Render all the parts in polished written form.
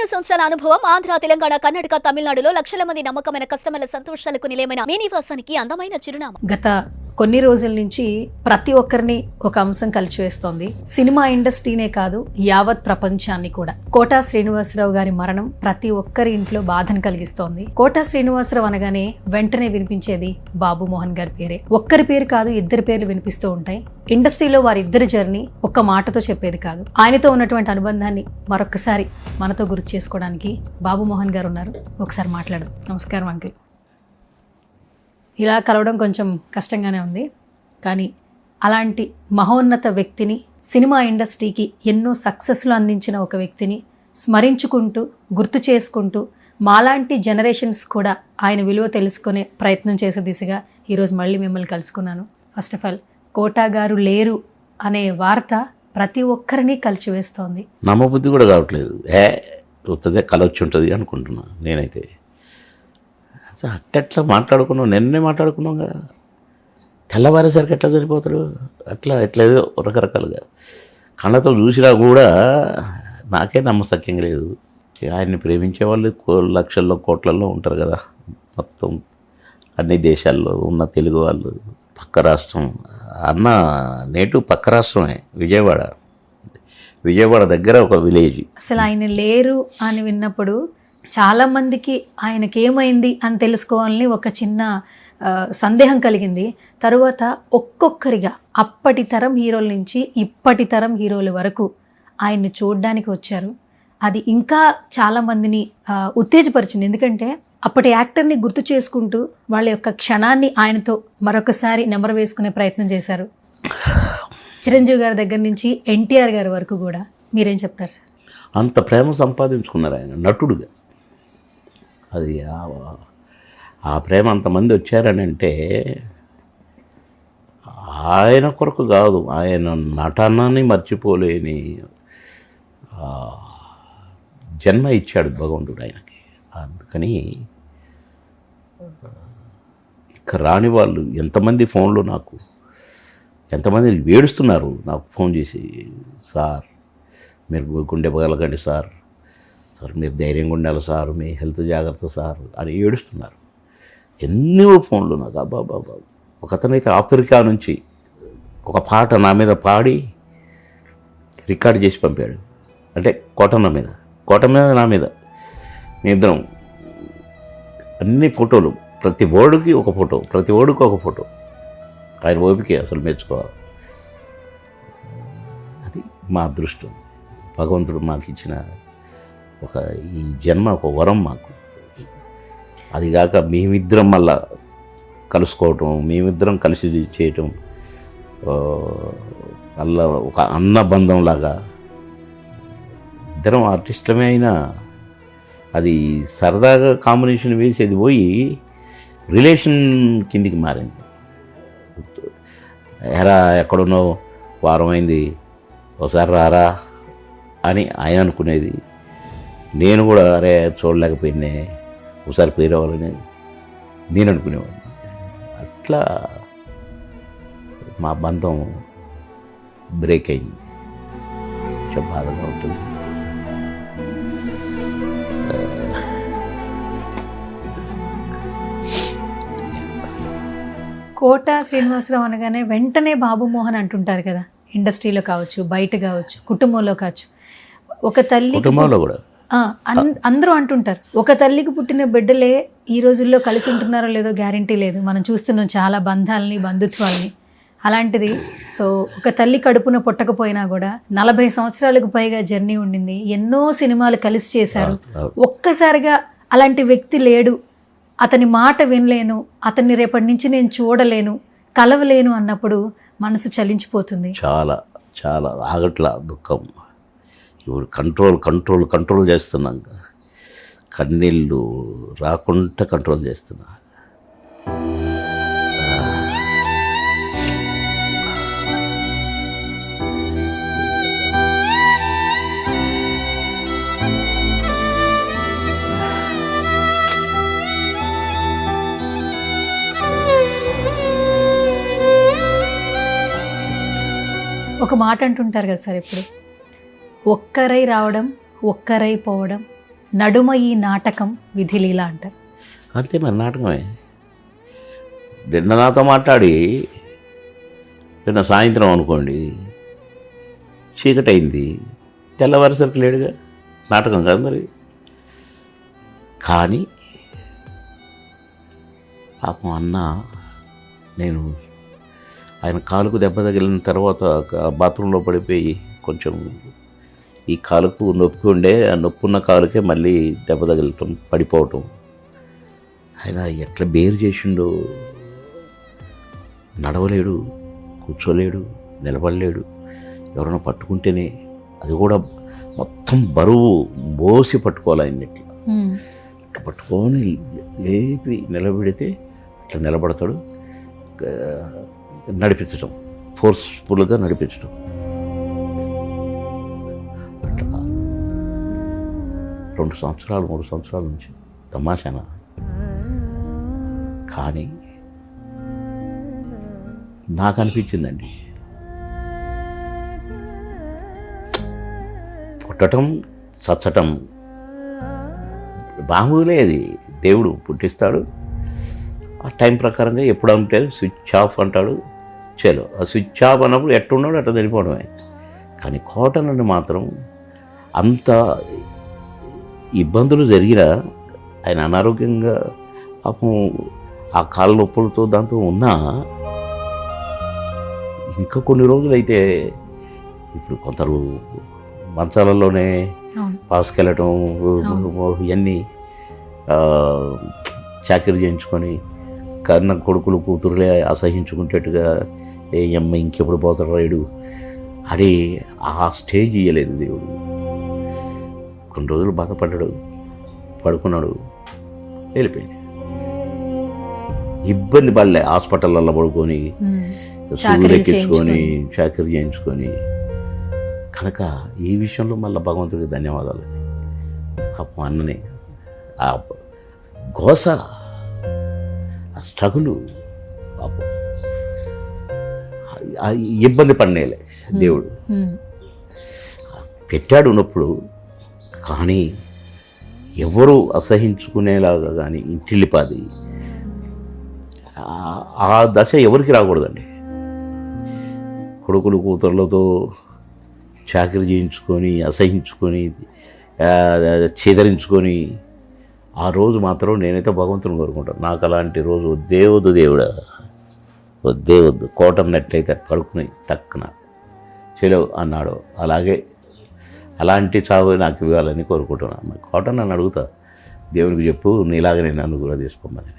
15 సంవత్సరాల అనుభవం ఆంధ్ర, తెలంగాణ, కర్ణాటక, తమిళనాడులో లక్షల మంది నమ్మకమైన కస్టమర్ల సంతోషాలకు నిలయమైన మీ నివాసానికి అందమైన చిరునామా. గత కొన్ని రోజుల నుంచి ప్రతి ఒక్కరిని ఒక అంశం కలిచివేస్తోంది. సినిమా ఇండస్ట్రీనే కాదు, యావత్ ప్రపంచాన్ని కూడా. కోటా శ్రీనివాసరావు గారి మరణం ప్రతి ఒక్కరి ఇంట్లో బాధను కలిగిస్తోంది. కోటా శ్రీనివాసరావు అనగానే వెంటనే వినిపించేది బాబు మోహన్ గారి పేరే. ఒక్కరి పేరు కాదు, ఇద్దరి పేర్లు వినిపిస్తూ ఉంటాయి. ఇండస్ట్రీలో వారిద్దరి జర్నీ ఒక్క మాటతో చెప్పేది కాదు. ఆయనతో ఉన్నటువంటి అనుబంధాన్ని మరొకసారి మనతో గుర్తు చేసుకోవడానికి బాబు మోహన్ గారు ఉన్నారు. ఒకసారి మాట్లాడదాం. నమస్కారం అంకిల్. ఇలా కలవడం కొంచెం కష్టంగానే ఉంది, కానీ అలాంటి మహోన్నత వ్యక్తిని, సినిమా ఇండస్ట్రీకి ఎన్నో సక్సెస్లు అందించిన ఒక వ్యక్తిని స్మరించుకుంటూ, గుర్తు చేసుకుంటూ, మాలాంటి జనరేషన్స్ కూడా ఆయన విలువ తెలుసుకునే ప్రయత్నం చేసే దిశగా ఈరోజు మళ్ళీ మిమ్మల్ని కలుసుకున్నాను. ఫస్ట్ ఆఫ్ ఆల్, కోటా గారు లేరు అనే వార్త ప్రతి ఒక్కరిని కలిచివేస్తోంది. నమ్మబుద్ధి కూడా కావట్లేదు. వస్తుందే కలొచ్చి ఉంటుంది అనుకుంటున్నా నేనైతే. అసలు అట్టెట్లా మాట్లాడుకున్నాం, నిన్నే మాట్లాడుకున్నాం కదా. తెల్లవారేసరికి ఎట్లా చనిపోతారు, అట్లా ఏదో రకరకాలుగా కళ్ళతో చూసినా కూడా నాకే నమ్మశక్యంగా లేదు. ఆయన్ని ప్రేమించే వాళ్ళు లక్షల్లో కోట్లలో ఉంటారు కదా, మొత్తం అన్ని దేశాల్లో ఉన్న తెలుగు వాళ్ళు. పక్క రాష్ట్రం అన్న నేటు పక్క రాష్ట్రమే, విజయవాడ దగ్గర ఒక విలేజ్. అసలు ఆయన లేరు అని విన్నప్పుడు చాలా మందికి ఆయనకేమైంది అని తెలుసుకోవాలని ఒక చిన్న సందేహం కలిగింది. తరువాత ఒక్కొక్కరిగా అప్పటి తరం హీరోల నుంచి ఇప్పటి తరం హీరోల వరకు ఆయన్ని చూడడానికి వచ్చారు. అది ఇంకా చాలామందిని ఉత్తేజపరిచింది. ఎందుకంటే అప్పటి యాక్టర్ని గుర్తు చేసుకుంటూ వాళ్ళ యొక్క క్షణాన్ని ఆయనతో మరొకసారి నెమరు వేసుకునే ప్రయత్నం చేశారు. చిరంజీవి గారి దగ్గర నుంచి ఎన్టీఆర్ గారి వరకు కూడా. మీరేం చెప్తారు సార్? అంత ప్రేమ సంపాదించుకున్నారు ఆయన నటుడుగా. అది ఆ ప్రేమ అంతమంది వచ్చారని అంటే ఆయన కొరకు కాదు, ఆయన నటనని మర్చిపోలేని జన్మ ఇచ్చాడు భగవంతుడు ఆయనకి. అందుకని ఇక్కడ రాని వాళ్ళు ఎంతమంది ఫోన్లో ఎంతమంది ఏడుస్తున్నారు నాకు ఫోన్ చేసి, సార్ మీరు గుండె పగలకండి సార్ మీరు ధైర్యంగా ఉండాలి సార్, మీ హెల్త్ జాగ్రత్త సార్ అని ఏడుస్తున్నారు. ఎన్నో ఫోన్లు నాకు. అబ్బాబాబా. ఒక అతనైతే ఆఫ్రికా నుంచి ఒక పాట నా మీద పాడి రికార్డ్ చేసి పంపాడు. అంటే కోట మీద నా మీద మీ ఇద్దరం అన్ని ఫోటోలు, ప్రతి ఓడికి ఒక ఫోటో. ఆయన ఓపిక అసలు మెచ్చుకోవాలి. అది మా అదృష్టం. భగవంతుడు మాకు ఇచ్చిన ఈ జన్మ ఒక వరం మాకు. అదిగాక మేమిద్దరం మళ్ళా కలుసుకోవటం, మేమిద్దరం కలిసి చేయటం, అలా ఒక అన్న బంధంలాగా. ఇద్దరం ఆర్టిస్టులమే అయినా అది సరదాగా కాంబినేషన్ వేసేది పోయి రిలేషన్ కిందికి మారింది. ఎరా ఎక్కడున్నో వారం అయింది, ఒకసారి రారా అని ఆయన అనుకునేది. నేను కూడా అరే చూడలేకపోయినా ఒకసారి పేరు అవ్వాలని నేను అనుకునేవాడిని. అట్లా మా బంధం బ్రేక్ అయింది. కొంచెం బాధగా ఉంటుంది. కోటా శ్రీనివాసరావు అనగానే వెంటనే బాబు మోహన్ అంటుంటారు కదా, ఇండస్ట్రీలో కావచ్చు, బయట కావచ్చు, కుటుంబంలో కావచ్చు. ఒక తల్లి కుటుంబంలో కూడా అందరూ అంటుంటారు, ఒక తల్లికి పుట్టిన బిడ్డలే ఈ రోజుల్లో కలిసి ఉంటున్నారో లేదో గ్యారంటీ లేదు. మనం చూస్తున్నాం చాలా బంధాలని, బంధుత్వాలని. అలాంటిది సో ఒక తల్లి కడుపున పుట్టకపోయినా కూడా 40 సంవత్సరాలకు పైగా జర్నీ ఉండింది, ఎన్నో సినిమాలు కలిసి చేశారు. ఒక్కసారిగా అలాంటి వ్యక్తి లేడు, అతని మాట వినలేను, అతన్ని రేపటి నుంచి నేను చూడలేను, కలవలేను అన్నప్పుడు మనసు చలించిపోతుంది. చాలా చాలా ఆగట్లా దుఃఖం. ఇప్పుడు కంట్రోల్ చేస్తున్నాం. కన్నీళ్ళు రాకుండా కంట్రోల్ చేస్తున్నా. ఒక మాట అంటుంటారు కదా సార్, ఇప్పుడు ఒక్కరై రావడం, ఒక్కరై పోవడం, నడుమ ఈ నాటకం విధిలీల అంటారు. అంతే మరి నాటకమే. నిన్న నాతో మాట్లాడి నిన్న సాయంత్రం అనుకోండి చీకటి అయింది, తెల్లవారేసరికి లేడుగా, నాటకం కాదు మరి. కానీ పాపం అన్న, నేను ఆయన కాలుకు దెబ్బ తగిలిన తర్వాత బాత్రూంలో పడిపోయి కొంచెం ఈ కాలుకు నొప్పి ఉండే, ఆ నొప్పి ఉన్న కాలుకే మళ్ళీ దెబ్బ తగలటం, పడిపోవటం. ఆయన ఎట్లా బేరు చేసిండో, నడవలేడు, కూర్చోలేడు, నిలబడలేడు. ఎవరైనా పట్టుకుంటేనే అది కూడా మొత్తం బరువు మోసి పట్టుకోవాలి ఆయన. ఇట్లా పట్టుకొని లేపి నిలబెడితే ఇట్లా నిలబడతాడు. నడిపించడం, ఫోర్స్ఫుల్గా నడిపించడం. అట్లా 2 సంవత్సరాలు 3 సంవత్సరాల నుంచి తమాషానా. కానీ నాకు అనిపించిందండి, పుట్టడం చచ్చటం మామూలే. అది దేవుడు పుట్టిస్తాడు, ఆ టైం ప్రకారంగా ఎప్పుడు అంటే స్విచ్ ఆఫ్ అంటాడు. చలో, ఆ స్విచ్ ఆఫ్ అన్నప్పుడు ఎట్టున్నాడు అట్లా చనిపోవడమే. కానీ కాటన్ మాత్రం అంత ఇబ్బందులు జరిగినా, ఆయన అనారోగ్యంగా పాపం ఆ కాళ్ళ నొప్పులతో దాంతో ఉన్నా ఇంకా కొన్ని రోజులైతే, ఇప్పుడు కొందరు మంచాలలోనే పాసుకెళ్ళటం, ఇవన్నీ చాకరీ చేయించుకొని కన్న కొడుకులు కూతురులే అసహించుకుంటేట్టుగా ఏ అమ్మ ఇంకెప్పుడు పోతాడు రైడు అని ఆ స్టేజ్ ఇయ్యలేదు దేవుడు. కొన్ని రోజులు బాధపడ్డాడు, పడుకున్నాడు, వెళ్ళిపోయింది. ఇబ్బంది పడలే, హాస్పిటల్లో పడుకొని సూర్యులెక్కించుకొని చాకరీ చేయించుకొని. కనుక ఈ విషయంలో మళ్ళీ భగవంతుడికి ధన్యవాదాలు. పాపం అన్నని ఆ గోస, ఆ స్ట్రగులు, పాపం ఇబ్బంది పడినేలే దేవుడు పెట్టాడు ఉన్నప్పుడు. కానీ ఎవరు అసహించుకునేలాగా కానీ ఇంటిల్లిపాది ఆ దశ ఎవరికి రాకూడదండి. కొడుకులు కూతుర్లతో చాకరీ చేయించుకొని, అసహించుకొని, చేదరించుకొని, ఆ రోజు మాత్రం నేనైతే భగవంతుని కోరుకుంటాను, నాకు అలాంటి రోజు వద్దు దేవుడా, వద్దు. కోటం నెట్లయితే పడుకుని టక్కున చెలో అన్నాడు. అలాంటి చావు నాకు ఇవ్వాలని కోరుకుంటున్నాను. కోటం నన్ను అడుగుతా, దేవునికి చెప్పు నీలాగనే నన్ను కూడా తీసుకోమని.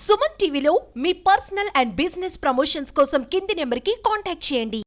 సుమన్ టీవీలో మీ పర్సనల్ అండ్ బిజినెస్ ప్రమోషన్స్ కోసం కింది నెంబర్కి కాంటాక్ట్ చేయండి.